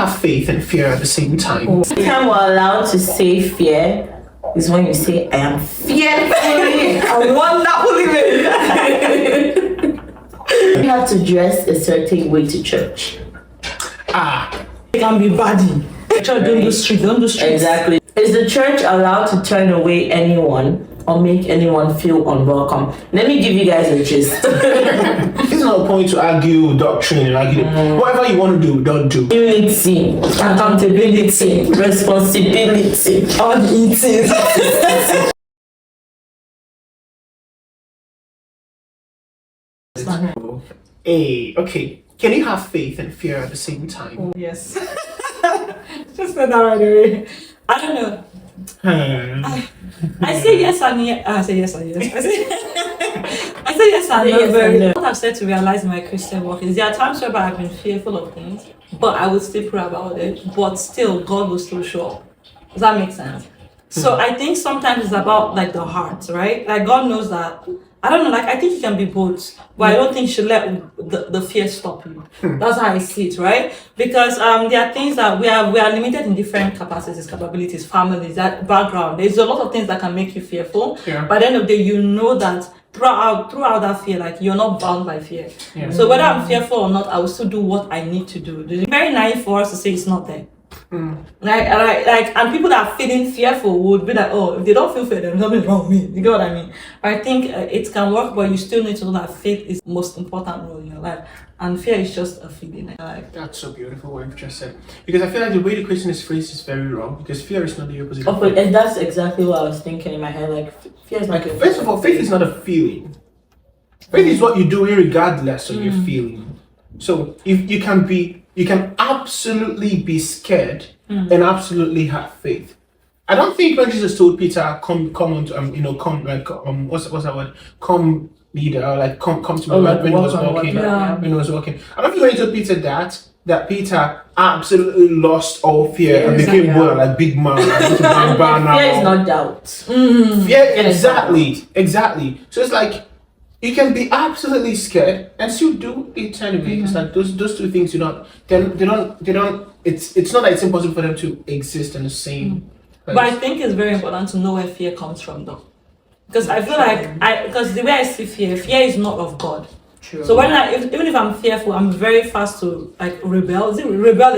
have faith and fear at the same time? The time we're allowed to say fear is when you say, I am fearfully and wonderfully made. You have to dress a certain way to church. It can be baddie. Church don't do street, don't do streets. Exactly. Is the church allowed to turn away anyone or make anyone feel unwelcome? Let me give you guys a gist. It's not a point to argue doctrine and argue. Whatever you want to do, don't do. Unity, accountability, responsibility, all the things. Okay. Can you have faith and fear at the same time? Yes. Just said that right away. I don't know. I say yes and yes. I say yes and yes. I say yes and no. What I've said to realize in my Christian walk is there are times where I've been fearful of things, but I would still pray about it. But still, God will still show up. Does that make sense? So I think sometimes it's about like the heart, right? Like God knows that. I don't know, like I think it can be both, but I don't think you should let the fear stop you. That's how I see it, right? Because there are things that we are limited in different capacities, capabilities, families, that background. There's a lot of things that can make you fearful. Yeah. By the end of the day, you know that throughout that fear, like you're not bound by fear. Yeah. So whether I'm fearful or not, I will still do what I need to do. It's very naive for us to say it's not there. And people that are feeling fearful would be like, oh, if they don't feel fear, then something's wrong with me. You get what I mean? But I think it can work, but you still need to know that faith is the most important role in your life, and fear is just a feeling. That's so beautiful what you've just said. Because I feel like the way the question is phrased is very wrong. Because fear is not the opposite. Oh, but that's exactly what I was thinking in my head. Like fear is not. Like, first of all, faith is not a feeling. Faith is what you do regardless of your feeling. So if you can absolutely be scared and absolutely have faith. I don't think when Jesus told Peter, come on to what's that word? Come leader, or like come to me when he was walking. When he was walking. I don't think when he told Peter that Peter absolutely lost all fear and became more like big man. Fear is not doubt. Yeah, exactly. So it's like you can be absolutely scared and still do it anyway. It's like those two things they don't it's not that it's impossible for them to exist in the same place. But I think it's very important to know where fear comes from though. Because I feel like because the way I see fear is not of God. True. So when even if I'm fearful, I'm very fast to like rebel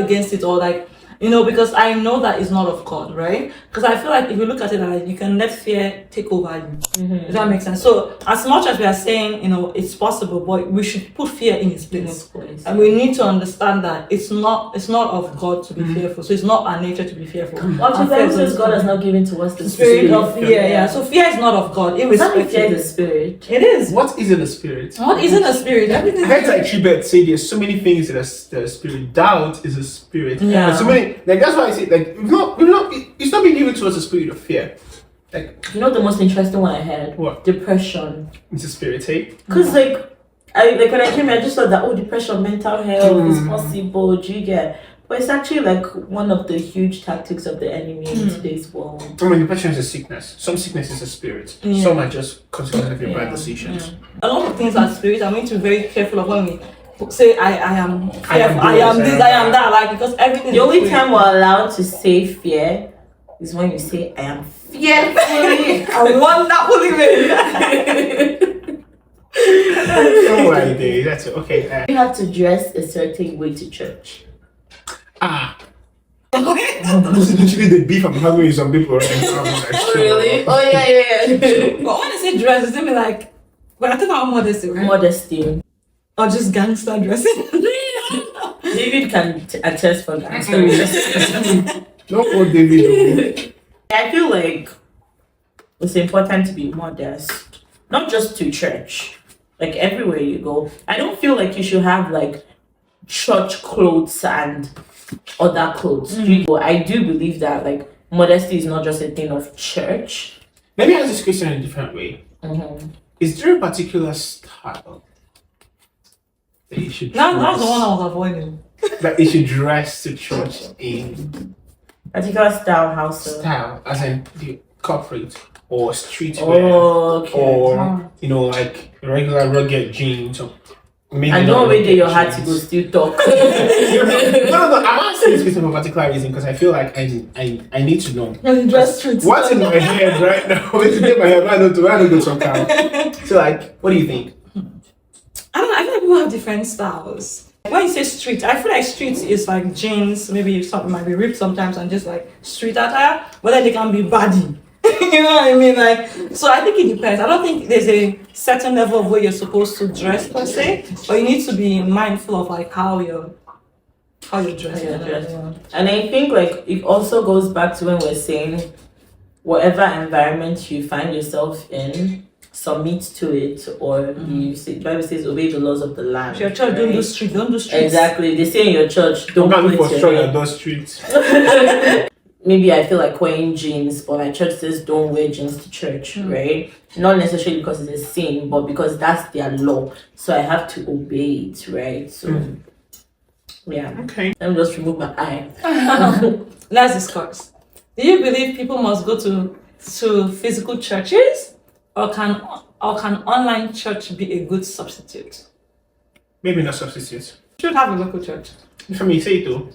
against it, or like, you know, because I know that it's not of God, right? Because I feel like if you look at it, like you can let fear take over you. Does that make sense? So as much as we are saying, you know, it's possible, but we should put fear in its place. And we need to understand that it's not of God to be fearful. So it's not our nature to be fearful. What the Bible says God has not given to us the spirit of fear. Yeah. So fear is not of God. Fear is the spirit. It is. What isn't a spirit? What isn't a spirit? Everything. I heard like Chibet say there's so many things that are a spirit. Doubt is a spirit. Yeah. And so many, like that's why I say like it's not being given to us a spirit of fear. Like, you know the most interesting one I had? What? Depression. It's a spirit, hey? Because when I came here, I just thought that depression, mental health is possible. Do you get? But it's actually like one of the huge tactics of the enemy in today's world. I mean, depression is a sickness. Some sickness is a spirit. Yeah. Some are just consequences of your bad decisions. A lot of things are spirits. I'm going to be very careful of when we say I am fearful, I am this, I am that, like, because everything. The only time we're allowed to say fear is when you say I am fearfully and wonderfully made. Oh my day, that's it. Okay. You have to dress a certain way to church. This is literally the beef I'm having with some people right now. Really? Oh yeah. But when I say dress, it's gonna be like, but I think about modesty, right? Modesty. Or just gangster dressing. David can attest for gangster dressing. Don't call David. I feel like it's important to be modest, not just to church, like everywhere you go. I don't feel like you should have like church clothes and other clothes. I do believe that like modesty is not just a thing of church. Let me ask this question in a different way. Is there a particular style that you should That's the one I was avoiding. that you should dress to church in? Particular style, house Style, as in the corporate or streetwear, Oh, okay. or like regular rugged jeans. Or Maybe And not don't wait till your locations. heart to go still talk. No. I'm asking this question for a particular reason because I feel like I need to know. What's in my head right now? What's in my head? I don't go talk out. So like, what do you think? I don't know, I feel like people have different styles. When you say street, I feel like street is like jeans, maybe something might be ripped sometimes and just like street attire, but then they can be body. You know what I mean? Like, so I think it depends. I don't think there's a certain level of where you're supposed to dress per se, but you need to be mindful of like how you're dressed. And I think like it also goes back to when we're saying whatever environment you find yourself in, submit to it, or you say, Bible says obey the laws of the land. If your church don't do street, don't do streets. Exactly. They say in your church, Don't don't look put for your strong name. on those streets. Maybe I feel like wearing jeans, but my church says don't wear jeans to church, right? Not necessarily because it's a sin, but because that's their law. So I have to obey it, right? So, yeah. Okay. Let me just remove my eye. Let's discuss. Do you believe people must go to physical churches, or can online church be a good substitute? Maybe not substitute. Should have a local church. For me, say it though.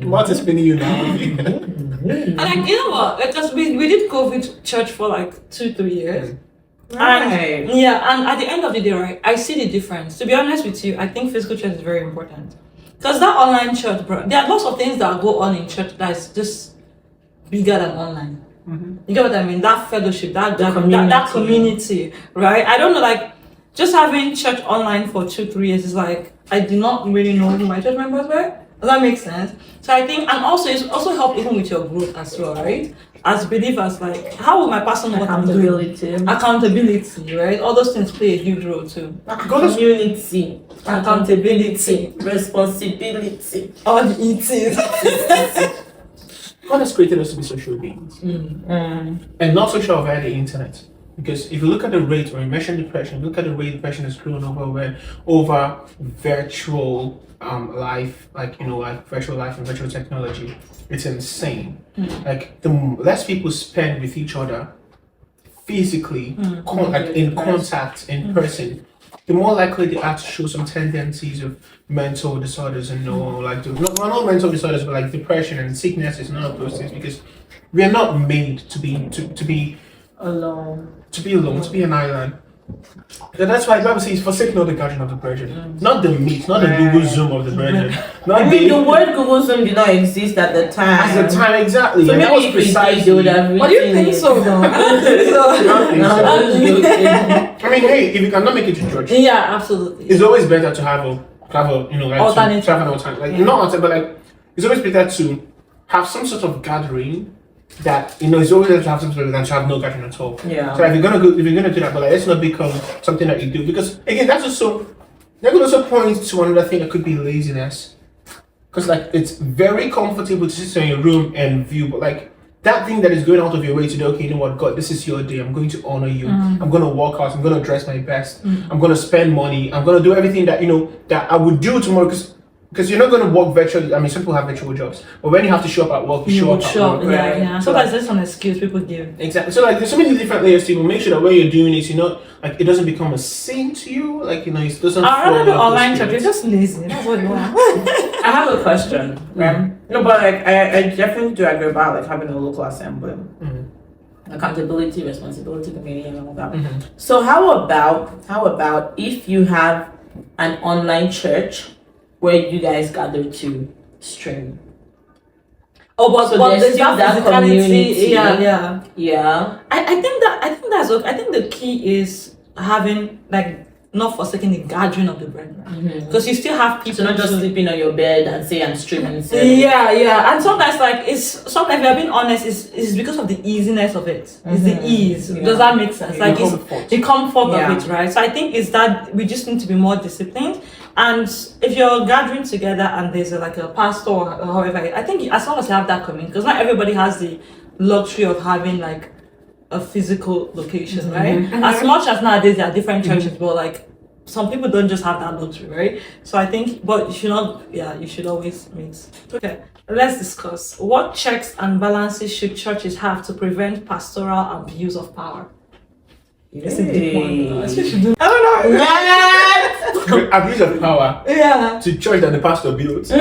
What is spinning you now? And like, you know what? Because we did COVID church for like 2-3 years. Right. And yeah, and at the end of the day, right, I see the difference. To be honest with you, I think physical church is very important. Because that online church, bro, there are lots of things that go on in church that is just bigger than online. You get what I mean? That fellowship, that community, right? I don't know, like, just having church online for 2-3 years is like, I did not really know who my church members were. Does that make sense? So I think, and also it's also help even with your growth as well, right? As believers, like, how will my pastor know what I'm doing? Accountability, right? All those things play a huge role too. Community, accountability, responsibility. All the ETs. God has created us to be social beings. And not social via the internet. Because if you look at the rate, when you mention depression, look at the way depression has grown over virtual life, like virtual life and virtual technology. It's insane. Like the less people spend with each other physically, in contact, in person, the more likely they are to show some tendencies of mental disorders and not mental disorders, but like depression and sicknesses and all of those things, because we are not made to be Alone. To be an island. So that's why the Bible says, forsake not the gathering of the brethren. Not the meet, not the Google Zoom of the brethren. I mean, the word Google Zoom did not exist at the time. At the time, exactly. So and maybe that was if it did, precisely. they would have What do you think so, though? I don't think so. I don't think so. I mean, hey, if you cannot make it to church, Yeah, absolutely. it's always better to have an alternative. To have an alternative, like not alternative, but like it's always better to have some sort of gathering that it's always better to have some sort of than to have no gathering at all. Yeah. So if you're gonna do that, but like let's not become something that you do, because again that could also point to another thing that could be laziness. Because like it's very comfortable to sit in your room and view, but like that thing that is going out of your way to do, okay, you know what, God, this is your day. I'm going to honor you. I'm going to work out. I'm going to dress my best. I'm going to spend money. I'm going to do everything that that I would do tomorrow, because you're not going to work virtually. I mean, some people have virtual jobs, but when you have to show up at work, you show up at work. Right? Yeah. So that's just an excuse people give. Exactly. So like, there's so many different layers to it. Make sure that when you're doing it, like it doesn't become a sin to you. Like it doesn't. I'd rather do online church. You're just lazy. That's what you want. I have a question, right? No, but like I definitely do agree about like having a local assembly, accountability, responsibility, community, and all that. So how about if you have an online church where you guys gather to stream? Oh, but So there's there's still that physicality. community. Yeah. I think that's okay. I think the key is having like not forsaking the gathering of the brethren, because you still have people. So not just sleeping on your bed and say I'm streaming. Yeah, and sometimes like if you're being honest, it's because of the easiness of it. It's the ease. Yeah. Does that make sense? Like it's the comfort Yeah. of it, right? So I think it's that we just need to be more disciplined. And if you're gathering together and there's like a pastor or however, I think as long as you have that community, because not everybody has the luxury of having like a physical location, right? As much as nowadays there are different churches, but like some people don't just have that luxury, right? So I think, but you should always mix. Okay, let's discuss what checks and balances should churches have to prevent pastoral abuse of power. It's a deep one. I should do. I don't know. Abuse of power Yeah. to church that the pastor built. I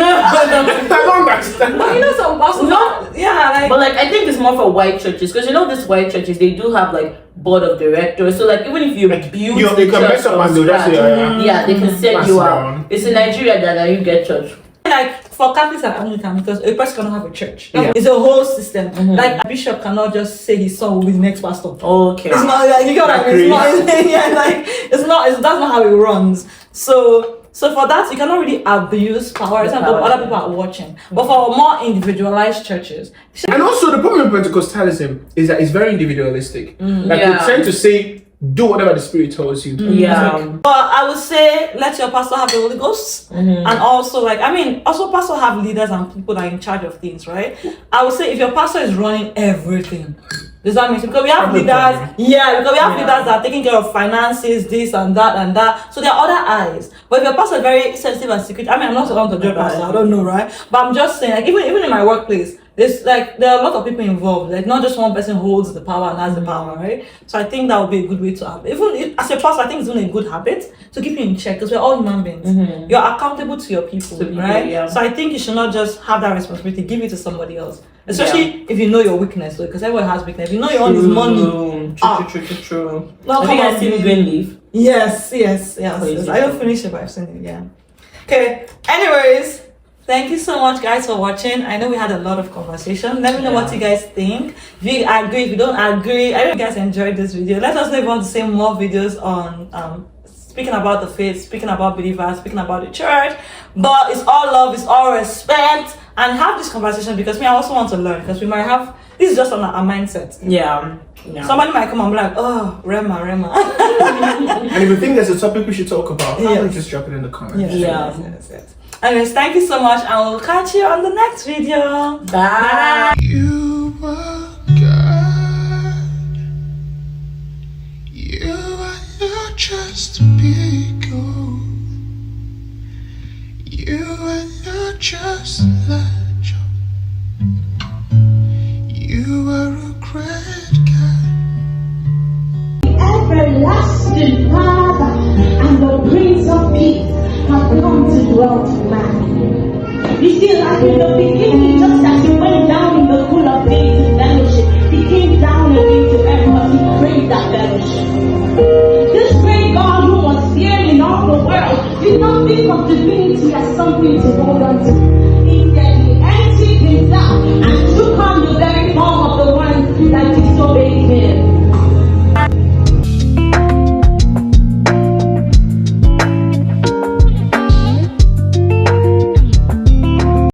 don't understand. But you know some pastors. Yeah, like. But like I think it's more for white churches because these white churches they do have like board of directors. So like even if you build you the can church mess up from and they'll just scratch, say, yeah, they can set pass you it out. on. It's in Nigeria that you get church. Like for Catholics and Anglican, because a person cannot have a church. Yeah. It's a whole system. Like a bishop cannot just say his son will be the next pastor. Okay. It's not like you get what I mean. It's not, yeah, like it's not. That's not how it runs. So for that, you cannot really abuse power. It's not that other people are watching. But for more individualized churches, And also the problem with Pentecostalism is that it's very individualistic. Like Yeah. they tend to say, do whatever the Spirit tells you. Yeah. but I would say let your pastor have the Holy Ghost, and also also pastor have leaders and people that are in charge of things, right? I would say if your pastor is running everything. Does that make sense? Because we have leaders, because we have leaders that are taking care of finances, this and that. So there are other eyes. But if your pastor is very sensitive and secret, I'm not allowed to judge pastor, I don't know, right? But I'm just saying, like even in my workplace, there are a lot of people involved. Like not just one person holds the power and has the power, right? So I think that would be a good way to have. Even as a pastor, I think it's even a good habit to keep you in check because we're all human beings. You're accountable to your people, right? Yeah. So I think you should not just have that responsibility, give it to somebody else. Especially if you know your weakness, because everyone has weakness. If you know your own is money. True. No, Have you guys seen Green Leaf? Yes. Crazy. I don't finish it, but I've seen it, yeah. Okay, anyways, thank you so much, guys, for watching. I know we had a lot of conversation. Let me know what you guys think. If you agree, if you don't agree, I hope you guys enjoyed this video. Let us know if you want to see more videos on speaking about the faith, speaking about believers, speaking about the church. But it's all love, it's all respect, and have this conversation because I also want to learn because we might have this is just on our mindset. Yeah. Somebody might come and be like, oh, Rema. And if you think there's a topic we should talk about, just drop it in the comments. Yes. Anyways, thank you so much, and we'll catch you on the next video. Bye. You are God. You are not just a big goal. You are not just a legend. You are a great God. Everlasting Father and the Prince of Peace have come to dwell with man. You see, like in the beginning, just as he went down in the pool of days in fellowship, he came down again to earth because he craved that fellowship. This great God who was here in all the world did not think of divinity as something to hold on to.